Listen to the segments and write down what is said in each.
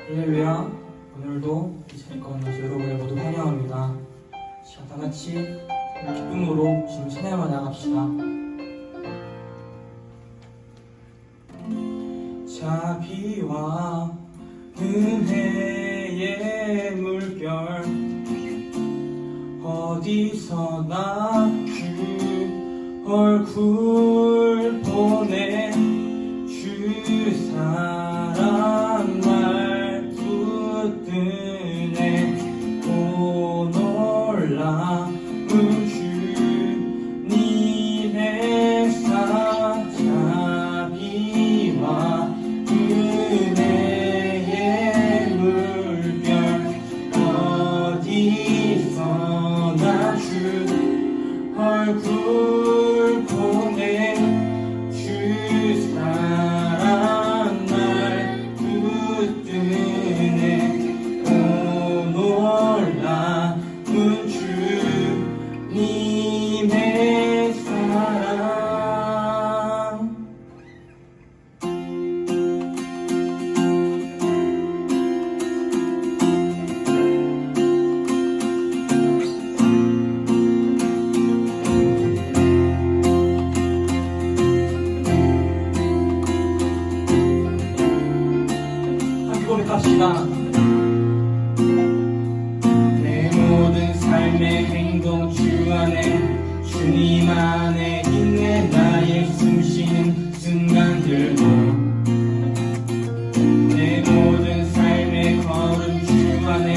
할렐루야. 오늘도 이 자리에 만나서 여러분을 모두 환영합니다. 자, 다 같이 기쁨으로 주님 찬양을 나갑시다. 자비와 은혜의 물결 어디서나 주 얼굴 보내 주 사랑 날 붙드네 오 놀라운 주님의 사 자비와 은혜의 물결 어디서나 주 얼굴 보내 주 사랑 날 붙드네 오 놀라운 주님의 사랑. 갑시다. 내 모든 삶의 행동 주 안에 주님 안에 있네 나의 숨쉬는 순간들도 내 모든 삶의 걸음 주 안에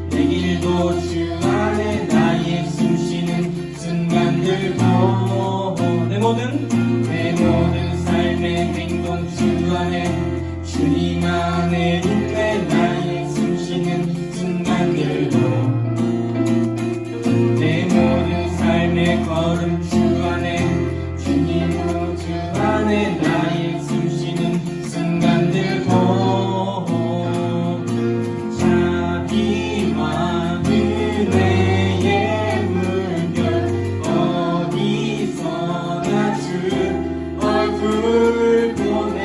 내 길도 주 안에 나의 숨쉬는 순간들도 내 모든 삶의 행동 주 안에 주님 안에 있네 나의 숨쉬는 순간들도 내 모든 삶의 걸음 주 안에 주님 주 안에 나의 숨쉬는 순간들도 자비와 은혜의 물결 어디서나 주 얼굴 보내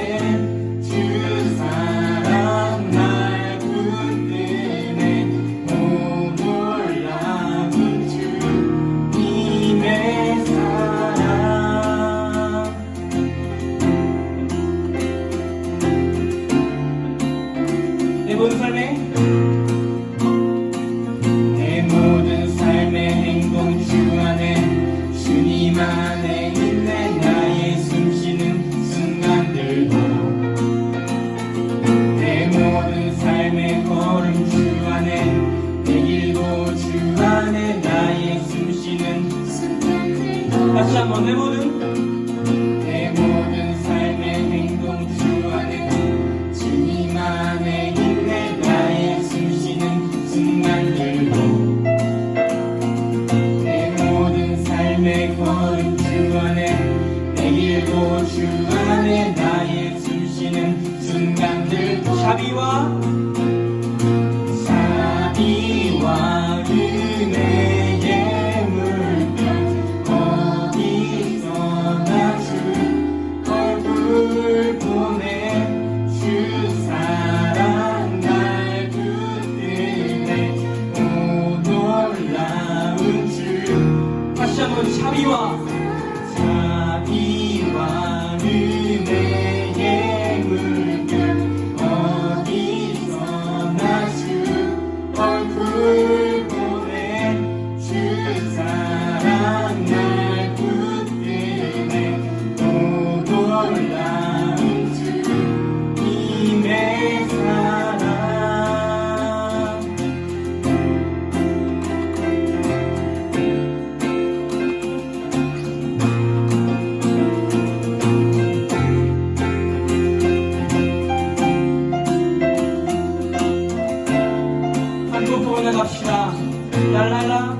내 모든 삶의 행동 주 안에 주님 안에 있네 나의 숨쉬는 순간들도 내 모든 삶의 걸음 주 안에 내 길도 주 안에 나의 숨쉬는 순간들도 다시 한번 내 모든 삶의 행동 주 안에 주님 안에 있네 나의 숨쉬는 순간들도 내 모든 삶의 걸음 주 안에 내 길도 주 안에 나의 숨쉬는 순간들도 자비와 은혜의 물결 어디서나 주 얼굴 보내 주 사랑 날 붙드네 오 놀라운 주 다시 한번 자비와 은혜의 물결 어디서나 주 얼굴 보내 주 사랑 날 붙드네 오 놀라운 주님의 사랑. 한국 부분에 갑시다. 랄랄라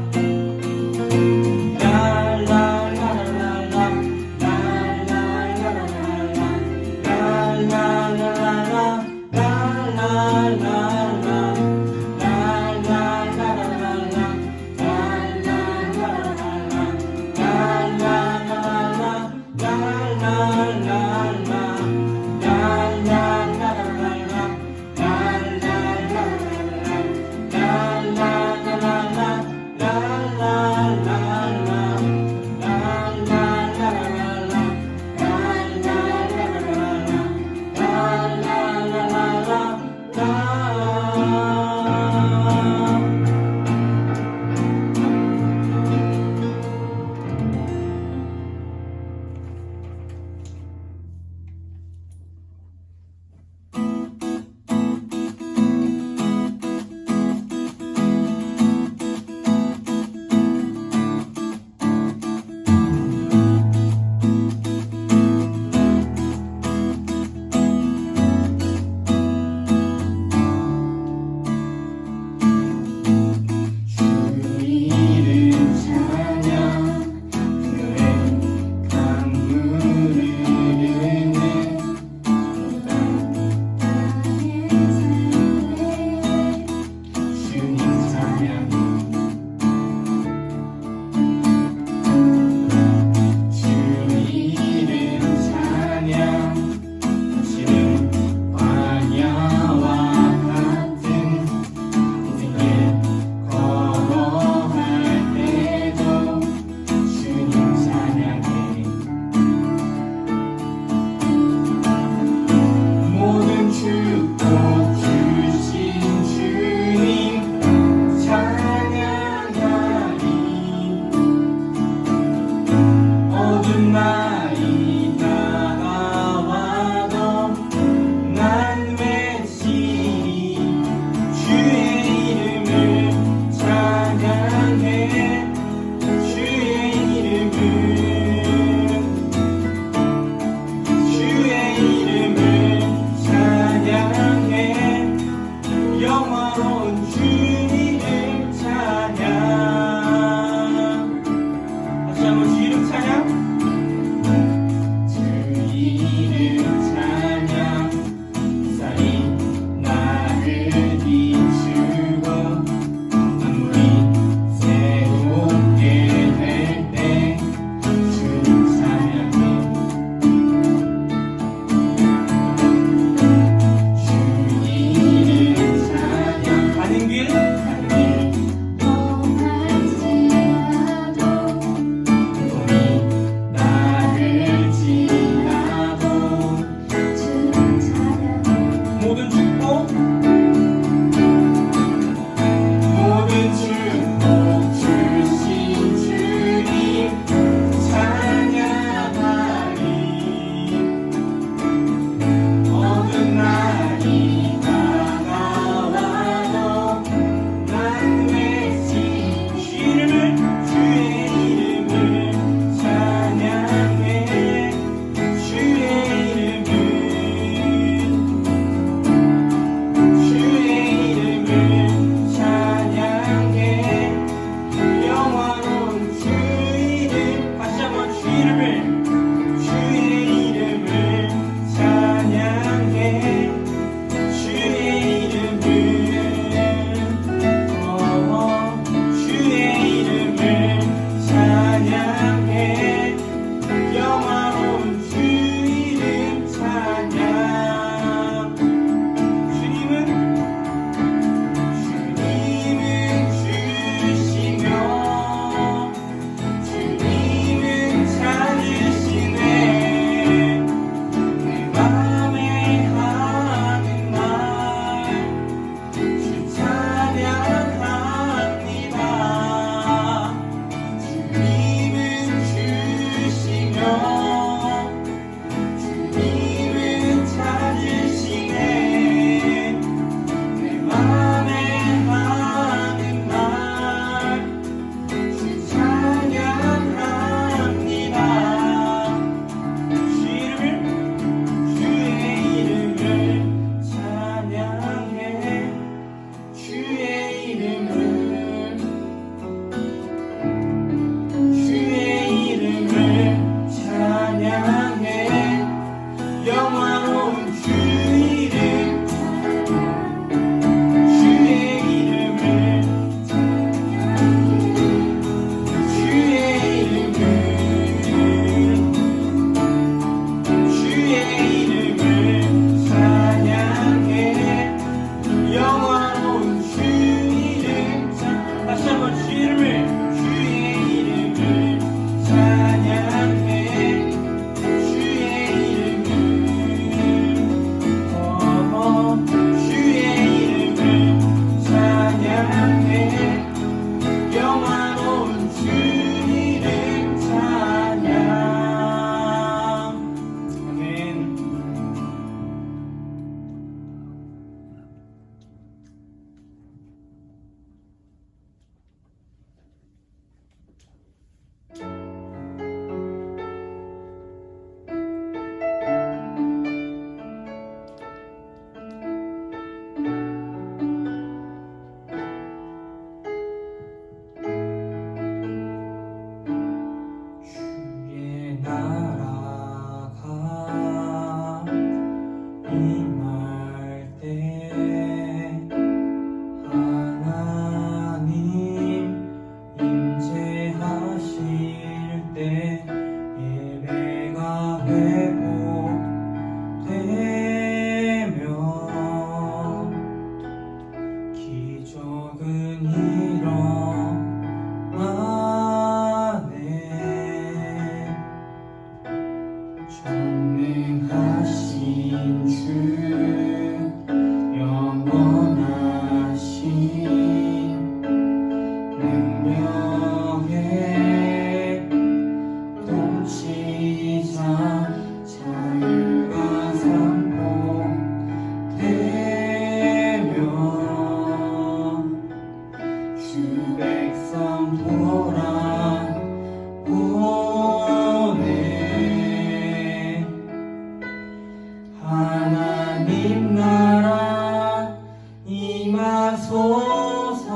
주옵소서.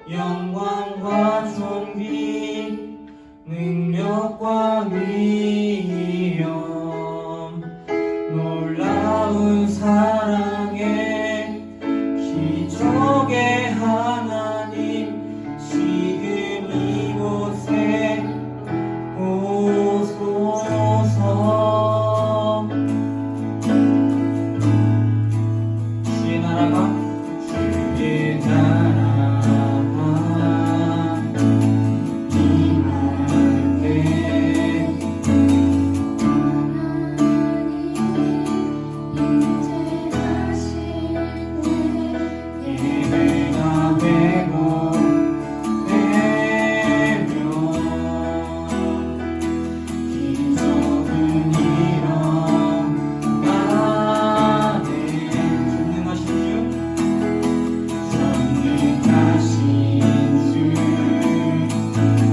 영광과 존귀 능력과 위엄 놀라운 사랑의 기적의 하나님 지금 이곳에 오소서. 주의 나라가 주의 나라가 임할 때 예배가 되고 되면 기적은 일어나네. 전능하신 주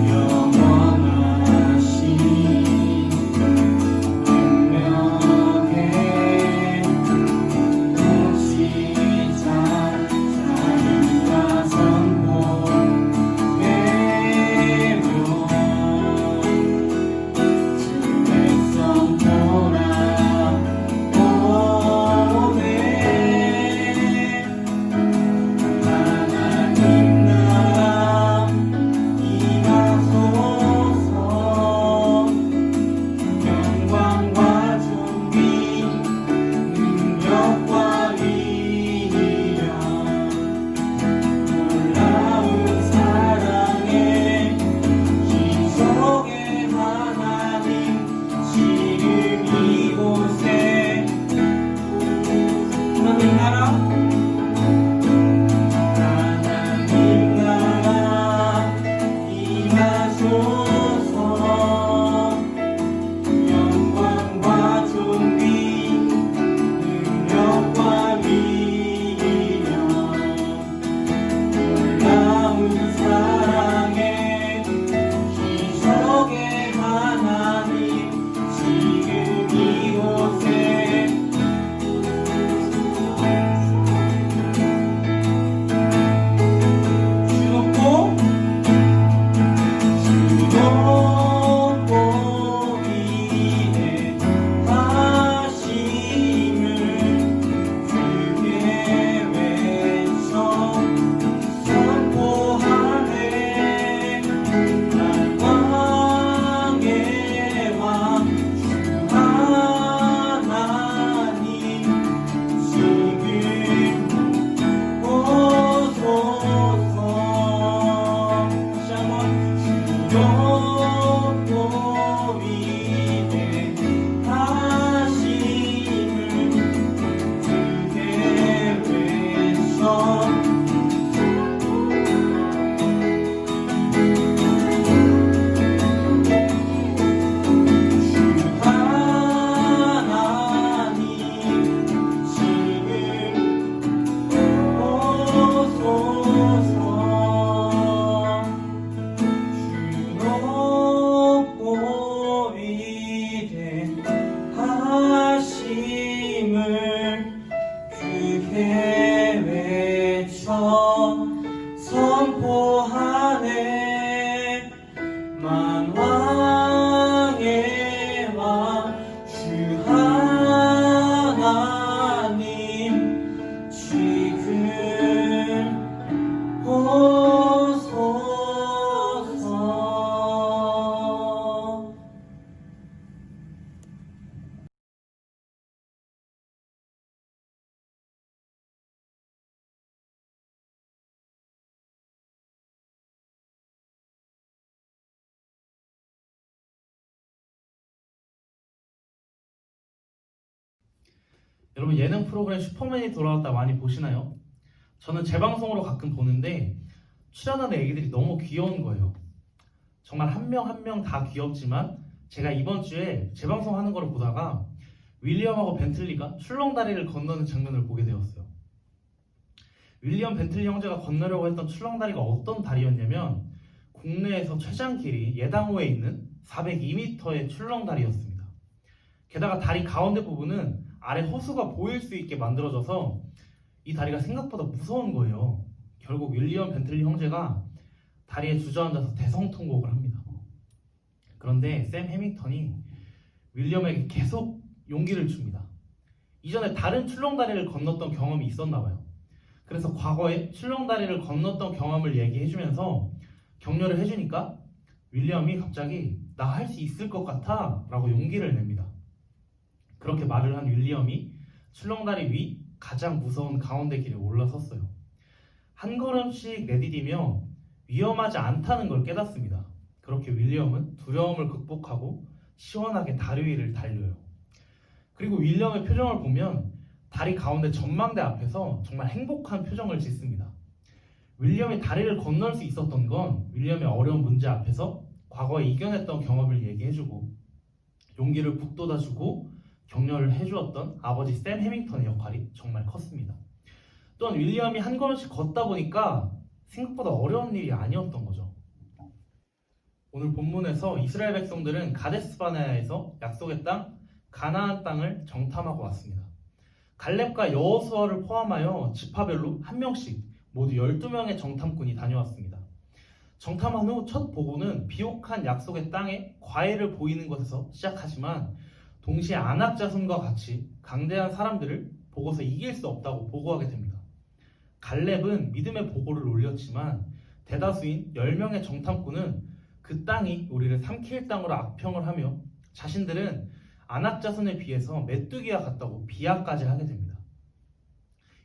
영원하신 능력의 통치자 자유가 선포되며 주 백성 돌아오네. 하나님 나라 임하소서. 영광과 존귀 능력과 위엄 놀라운 사랑의 기적의 하나님 지금 이곳에 하나님 나라 하나님 나라 임하소서. 영광과 존귀 능력과 위엄 놀라운 사랑의 기적의 하나님 지금 이곳에 주놓고 위대하심을 크게 외쳐 선포하네. 날 왕의 왕 주 하나님 지금 오소서. 다시 한번 주높고 위대하심을 크게 외쳐 주 하나님 지금 오소서. 주높고 위대하심을 크게 외쳐 선포하네. 만왕의 왕 주 하나님 지금 오소서. 여러분 예능 프로그램 슈퍼맨이 돌아왔다 많이 보시나요? 저는 재방송으로 가끔 보는데 출연하는 애기들이 너무 귀여운 거예요. 정말 한 명 한 명 다 귀엽지만 제가 이번 주에 재방송하는 거를 보다가 윌리엄하고 벤틀리가 출렁다리를 건너는 장면을 보게 되었어요. 윌리엄 벤틀리 형제가 건너려고 했던 출렁다리가 어떤 다리였냐면 국내에서 최장 길이 예당호에 있는 402m의 출렁다리였습니다. 게다가 다리 가운데 부분은 아래 호수가 보일 수 있게 만들어져서 이 다리가 생각보다 무서운 거예요. 결국 윌리엄 벤틀리 형제가 다리에 주저앉아서 대성통곡을 합니다. 그런데 샘 해밍턴이 윌리엄에게 계속 용기를 줍니다. 이전에 다른 출렁다리를 건넜던 경험이 있었나 봐요. 그래서 과거에 출렁다리를 건넜던 경험을 얘기해주면서 격려를 해주니까 윌리엄이 갑자기 나 할 수 있을 것 같아 라고 용기를 냅니다. 그렇게 말을 한 윌리엄이 출렁다리 위 가장 무서운 가운데 길에 올라섰어요. 한 걸음씩 내디디며 위험하지 않다는 걸 깨닫습니다. 그렇게 윌리엄은 두려움을 극복하고 시원하게 다리 위를 달려요. 그리고 윌리엄의 표정을 보면 다리 가운데 전망대 앞에서 정말 행복한 표정을 짓습니다. 윌리엄이 다리를 건널 수 있었던 건 윌리엄의 어려운 문제 앞에서 과거에 이겨냈던 경험을 얘기해주고 용기를 북돋아주고 격려를 해주었던 아버지 샘 해밍턴의 역할이 정말 컸습니다. 또한 윌리엄이 한 걸음씩 걷다 보니까 생각보다 어려운 일이 아니었던 거죠. 오늘 본문에서 이스라엘 백성들은 가데스 바네아에서 약속의 땅 가나안 땅을 정탐하고 왔습니다. 갈렙과 여호수아를 포함하여 지파별로 한 명씩 모두 12명의 정탐꾼이 다녀왔습니다. 정탐한 후 첫 보고는 비옥한 약속의 땅에 과일을 보이는 것에서 시작하지만 동시에 아낙 자손과 같이 강대한 사람들을 보고서 이길 수 없다고 보고하게 됩니다. 갈렙은 믿음의 보고를 올렸지만 대다수인 10명의 정탐꾼은 그 땅이 우리를 삼킬 땅으로 악평을 하며 자신들은 아낙 자손에 비해서 메뚜기와 같다고 비하까지 하게 됩니다.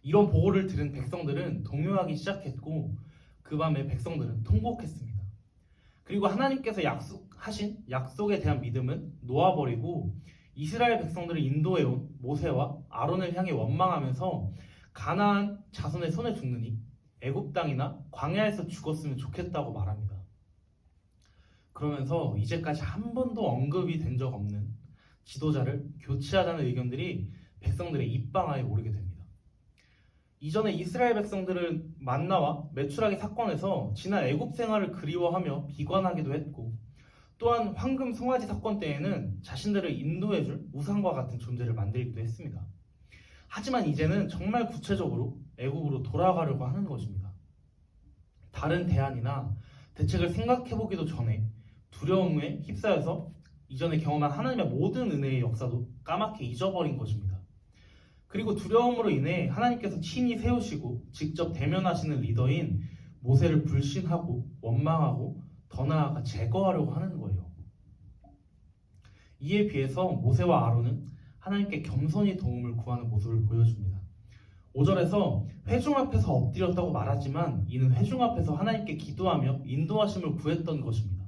이런 보고를 들은 백성들은 동요하기 시작했고 그 밤에 백성들은 통곡했습니다. 그리고 하나님께서 약속하신 약속에 대한 믿음은 놓아버리고 이스라엘 백성들을 인도해온 모세와 아론을 향해 원망하면서 가나안 자손의 손에 죽느니 애굽 땅이나 광야에서 죽었으면 좋겠다고 말합니다. 그러면서 이제까지 한 번도 언급이 된 적 없는 지도자를 교체하자는 의견들이 백성들의 입방아에 오르게 됩니다. 이전에 이스라엘 백성들은 만나와 메추라기 사건에서 지난 애굽 생활을 그리워하며 비관하기도 했고 또한 황금 송아지 사건 때에는 자신들을 인도해줄 우상과 같은 존재를 만들기도 했습니다. 하지만 이제는 정말 구체적으로 애굽으로 돌아가려고 하는 것입니다. 다른 대안이나 대책을 생각해보기도 전에 두려움에 휩싸여서 이전에 경험한 하나님의 모든 은혜의 역사도 까맣게 잊어버린 것입니다. 그리고 두려움으로 인해 하나님께서 친히 세우시고 직접 대면하시는 리더인 모세를 불신하고 원망하고 더 나아가 제거하려고 하는 거예요. 이에 비해서 모세와 아론은 하나님께 겸손히 도움을 구하는 모습을 보여줍니다. 5절에서 회중 앞에서 엎드렸다고 말하지만 이는 회중 앞에서 하나님께 기도하며 인도하심을 구했던 것입니다.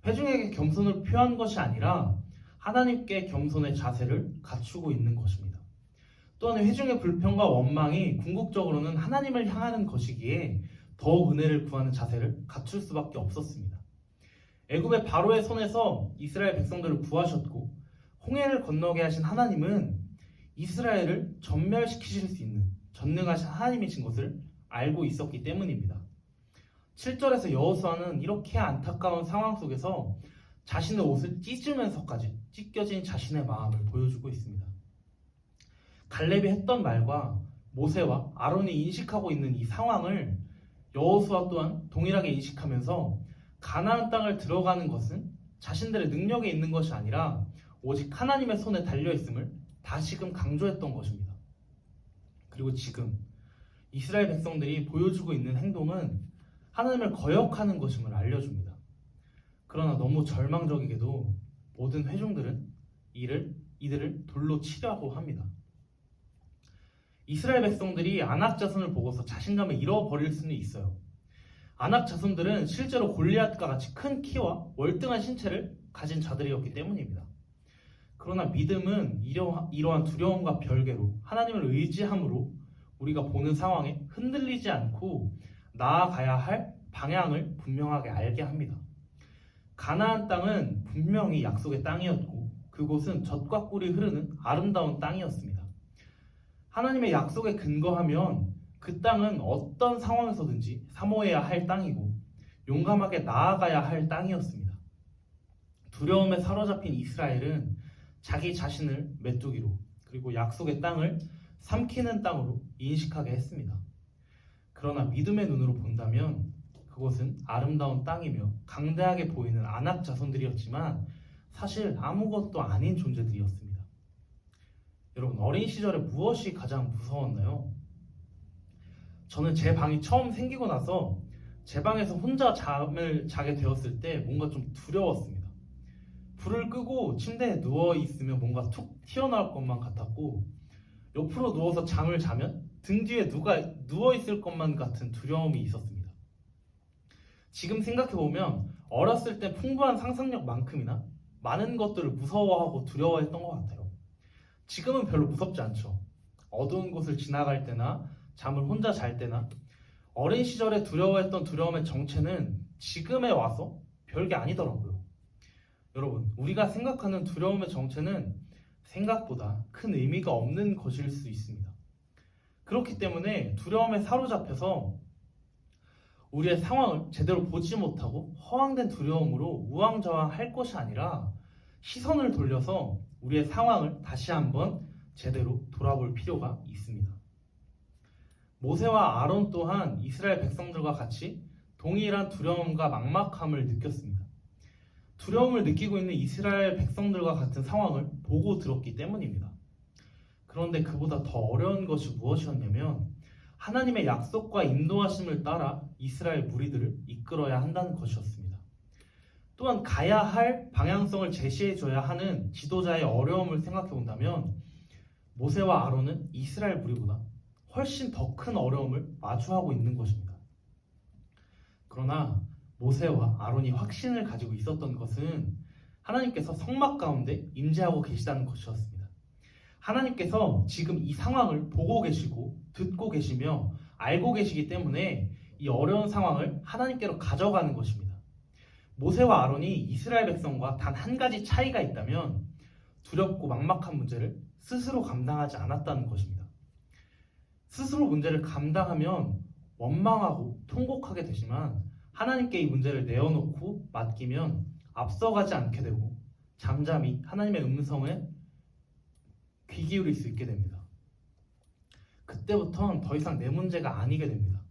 회중에게 겸손을 표한 것이 아니라 하나님께 겸손의 자세를 갖추고 있는 것입니다. 또한 회중의 불평과 원망이 궁극적으로는 하나님을 향하는 것이기에 더 은혜를 구하는 자세를 갖출 수밖에 없었습니다. 애굽의 바로의 손에서 이스라엘 백성들을 구하셨고 홍해를 건너게 하신 하나님은 이스라엘을 전멸시키실 수 있는 전능하신 하나님이신 것을 알고 있었기 때문입니다. 7절에서 여호수아는 이렇게 안타까운 상황 속에서 자신의 옷을 찢으면서까지 찢겨진 자신의 마음을 보여주고 있습니다. 갈렙이 했던 말과 모세와 아론이 인식하고 있는 이 상황을 여호수아 또한 동일하게 인식하면서 가나안 땅을 들어가는 것은 자신들의 능력에 있는 것이 아니라 오직 하나님의 손에 달려있음을 다시금 강조했던 것입니다. 그리고 지금 이스라엘 백성들이 보여주고 있는 행동은 하나님을 거역하는 것임을 알려줍니다. 그러나 너무 절망적이게도 모든 회중들은 이들을 돌로 치려고 합니다. 이스라엘 백성들이 아낙 자손을 보고서 자신감을 잃어버릴 수는 있어요. 아낙 자손들은 실제로 골리앗과 같이 큰 키와 월등한 신체를 가진 자들이었기 때문입니다. 그러나 믿음은 이러한 두려움과 별개로 하나님을 의지함으로 우리가 보는 상황에 흔들리지 않고 나아가야 할 방향을 분명하게 알게 합니다. 가나안 땅은 분명히 약속의 땅이었고 그곳은 젖과 꿀이 흐르는 아름다운 땅이었습니다. 하나님의 약속에 근거하면 그 땅은 어떤 상황에서든지 사모해야 할 땅이고 용감하게 나아가야 할 땅이었습니다. 두려움에 사로잡힌 이스라엘은 자기 자신을 메뚜기로 그리고 약속의 땅을 삼키는 땅으로 인식하게 했습니다. 그러나 믿음의 눈으로 본다면 그곳은 아름다운 땅이며 강대하게 보이는 아낙 자손들이었지만 사실 아무것도 아닌 존재들이었습니다. 여러분, 어린 시절에 무엇이 가장 무서웠나요? 저는 제 방이 처음 생기고 나서 제 방에서 혼자 잠을 자게 되었을 때 뭔가 좀 두려웠습니다. 불을 끄고 침대에 누워 있으면 뭔가 툭 튀어나올 것만 같았고, 옆으로 누워서 잠을 자면 등 뒤에 누가 누워 있을 것만 같은 두려움이 있었습니다. 지금 생각해보면 어렸을 때 풍부한 상상력만큼이나 많은 것들을 무서워하고 두려워했던 것 같아요. 지금은 별로 무섭지 않죠. 어두운 곳을 지나갈 때나 잠을 혼자 잘 때나 어린 시절에 두려워했던 두려움의 정체는 지금에 와서 별게 아니더라고요. 여러분, 우리가 생각하는 두려움의 정체는 생각보다 큰 의미가 없는 것일 수 있습니다. 그렇기 때문에 두려움에 사로잡혀서 우리의 상황을 제대로 보지 못하고 허황된 두려움으로 우왕좌왕할 것이 아니라 시선을 돌려서 우리의 상황을 다시 한번 제대로 돌아볼 필요가 있습니다. 모세와 아론 또한 이스라엘 백성들과 같이 동일한 두려움과 막막함을 느꼈습니다. 두려움을 느끼고 있는 이스라엘 백성들과 같은 상황을 보고 들었기 때문입니다. 그런데 그보다 더 어려운 것이 무엇이었냐면 하나님의 약속과 인도하심을 따라 이스라엘 무리들을 이끌어야 한다는 것이었습니다. 또한 가야 할 방향성을 제시해줘야 하는 지도자의 어려움을 생각해 본다면 모세와 아론은 이스라엘 무리보다 훨씬 더 큰 어려움을 마주하고 있는 것입니다. 그러나 모세와 아론이 확신을 가지고 있었던 것은 하나님께서 성막 가운데 임재하고 계시다는 것이었습니다. 하나님께서 지금 이 상황을 보고 계시고 듣고 계시며 알고 계시기 때문에 이 어려운 상황을 하나님께로 가져가는 것입니다. 모세와 아론이 이스라엘 백성과 단 한 가지 차이가 있다면 두렵고 막막한 문제를 스스로 감당하지 않았다는 것입니다. 스스로 문제를 감당하면 원망하고 통곡하게 되지만 하나님께 이 문제를 내어놓고 맡기면 앞서가지 않게 되고 잠잠히 하나님의 음성에 귀 기울일 수 있게 됩니다. 그때부터는 더 이상 내 문제가 아니게 됩니다.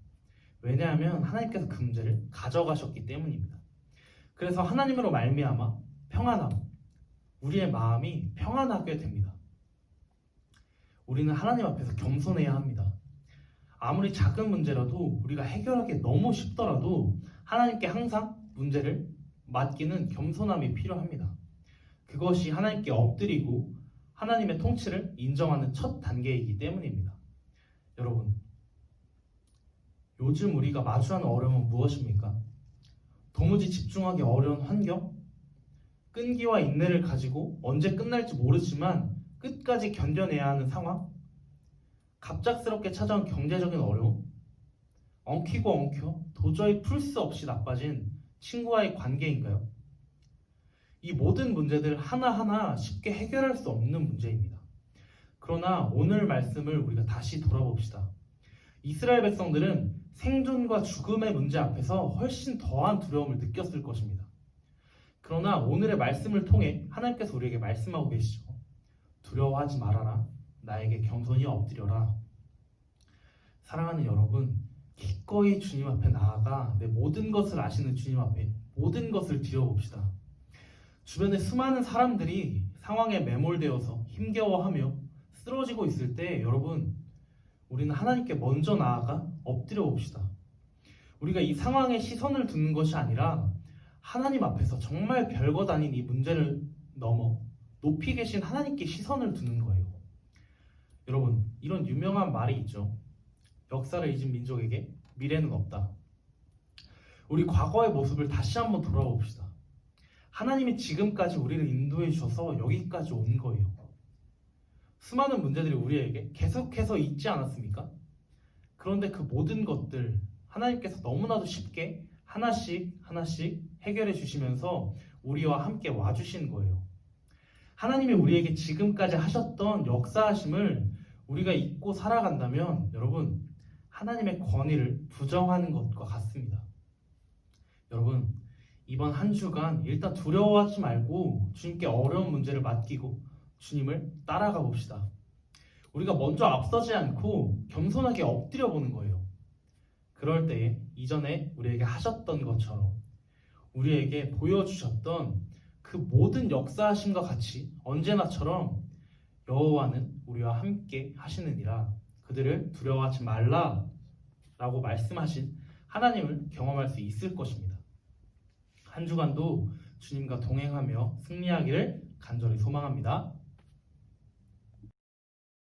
왜냐하면 하나님께서 그 문제를 가져가셨기 때문입니다. 그래서 하나님으로 말미암아 평안함, 우리의 마음이 평안하게 됩니다. 우리는 하나님 앞에서 겸손해야 합니다. 아무리 작은 문제라도 우리가 해결하기 너무 쉽더라도 하나님께 항상 문제를 맡기는 겸손함이 필요합니다. 그것이 하나님께 엎드리고 하나님의 통치를 인정하는 첫 단계이기 때문입니다. 여러분, 요즘 우리가 마주하는 어려움은 무엇입니까? 도무지 집중하기 어려운 환경? 끈기와 인내를 가지고 언제 끝날지 모르지만 끝까지 견뎌내야 하는 상황? 갑작스럽게 찾아온 경제적인 어려움? 엉키고 엉켜 도저히 풀 수 없이 나빠진 친구와의 관계인가요? 이 모든 문제들 하나하나 쉽게 해결할 수 없는 문제입니다. 그러나 오늘 말씀을 우리가 다시 돌아봅시다. 이스라엘 백성들은 생존과 죽음의 문제 앞에서 훨씬 더한 두려움을 느꼈을 것입니다. 그러나 오늘의 말씀을 통해 하나님께서 우리에게 말씀하고 계시죠. 두려워하지 말아라. 나에게 겸손히 엎드려라. 사랑하는 여러분, 기꺼이 주님 앞에 나아가 내 모든 것을 아시는 주님 앞에 모든 것을 드려봅시다. 주변에 수많은 사람들이 상황에 매몰되어서 힘겨워하며 쓰러지고 있을 때 여러분, 우리는 하나님께 먼저 나아가 엎드려 봅시다. 우리가 이 상황에 시선을 두는 것이 아니라 하나님 앞에서 정말 별것 아닌 이 문제를 넘어 높이 계신 하나님께 시선을 두는 거예요. 여러분, 이런 유명한 말이 있죠. 역사를 잊은 민족에게 미래는 없다. 우리 과거의 모습을 다시 한번 돌아봅시다. 하나님이 지금까지 우리를 인도해 주셔서 여기까지 온 거예요. 수많은 문제들이 우리에게 계속해서 있지 않았습니까? 그런데 그 모든 것들 하나님께서 너무나도 쉽게 하나씩 해결해 주시면서 우리와 함께 와주신 거예요. 하나님이 우리에게 지금까지 하셨던 역사하심을 우리가 잊고 살아간다면 여러분, 하나님의 권위를 부정하는 것과 같습니다. 여러분, 이번 한 주간 일단 두려워하지 말고 주님께 어려운 문제를 맡기고 주님을 따라가 봅시다. 우리가 먼저 앞서지 않고 겸손하게 엎드려 보는 거예요. 그럴 때에 이전에 우리에게 하셨던 것처럼 우리에게 보여주셨던 그 모든 역사하심과 같이 언제나처럼 여호와는 우리와 함께 하시느니라, 그들을 두려워하지 말라 라고 말씀하신 하나님을 경험할 수 있을 것입니다. 한 주간도 주님과 동행하며 승리하기를 간절히 소망합니다.